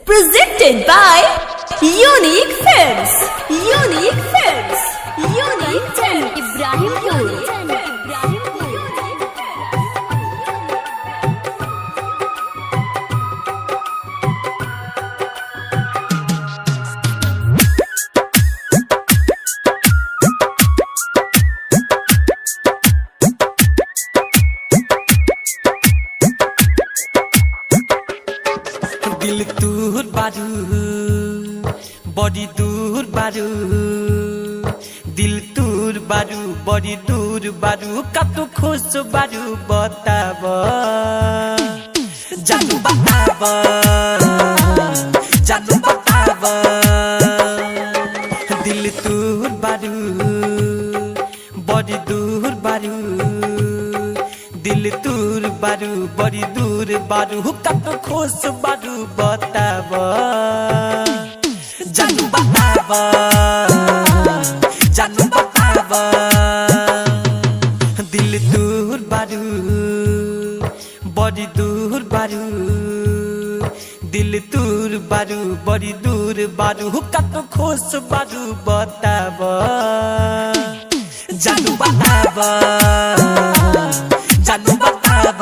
Presented by Unique Films. Unique Films. Unique Films. Ibrahimpur. दिल दूर बारू बड़ी दूर बारू दिल दूर बारू बड़ी दूर बारू कतो खुश बारू बताब जानू बताब जानू बताब दिल दूर बारू बड़ी दूर बारू दिल दूर बारू बड़ी दूर बारू कतो खुश बारू बताब जानू बताब जानू बताब दिल दूर बारू बड़ी दूर बारू दिल दूर बारू बड़ी दूर बारू कतो खुश बारू बताब जानू बताब जानू बताब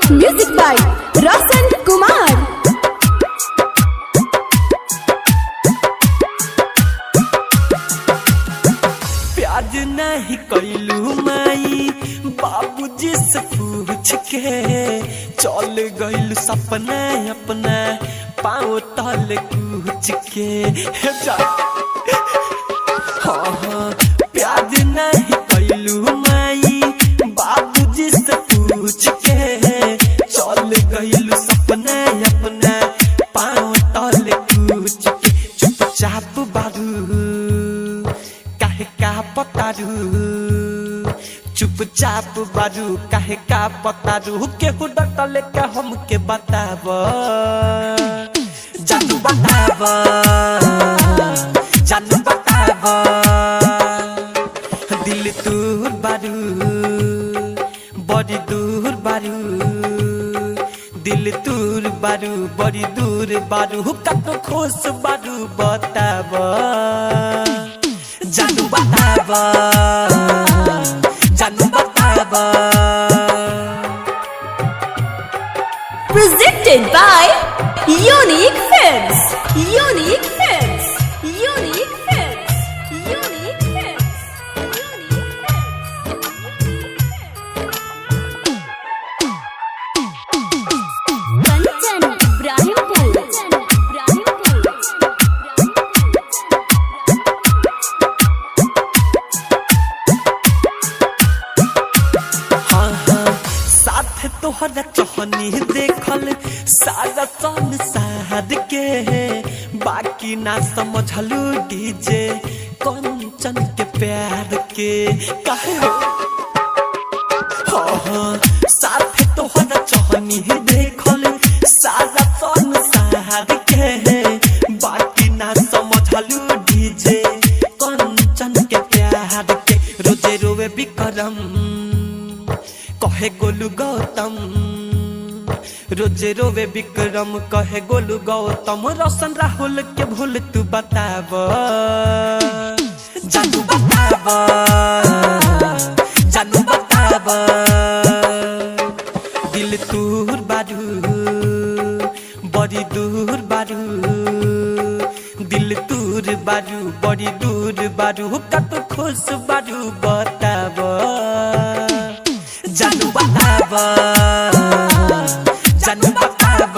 Music by Roshan Kumar. प्यार नहीं कैलू माई बाबूजी से पूछ के चल गइल सपना अपना पाँव तल कूच के हाँ हाँ प्यार नहीं कैलू माई बाबूजी से पूछ के चल गइल सपना अपना पाँव तल कूच के चुपचाप बारू काहे का पतारू चुपचाप बारू काहे का पतारू केहू डटले का हमके बताब जानू बताब जानू बताब दिल दूर बारू बड़ी दूर बारू दिल दूर बारू बड़ी दूर बारू कतो खुश बारू बताब जानू बताब जानू बताब Presented by Unique Films. Unique Films. Unique Films. Unique Films. Kanchan Ibrahimpur. हाँ हाँ साथ तोहरा चहनी देखल सारा संसार के बाकी ना समझलू डीजे कंचन के प्यार के काहे हो हाँ हाँ साथ तोहरा चहनी देखल सारा संसार के बाकी ना समझलू डीजे कंचन के प्यार के रोजे रोवे विक्रम कहे गोलू गौतम रोजे रोवे विक्रम कहे गोलू गौतम रोशन राहुल के भूल तू बताब जानू बताब जानू बताब दिल दूर बारू बड़ी दूर बारू दिल दूर बारू बड़ी दूर बारू कतो खुश बारू बताब जानू बताब जानू बताब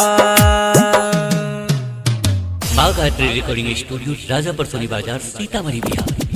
बाघ आर्ट रिकॉर्डिंग स्टूडियो राजापुर सोनी बाजार सीतामढ़ी बिहार।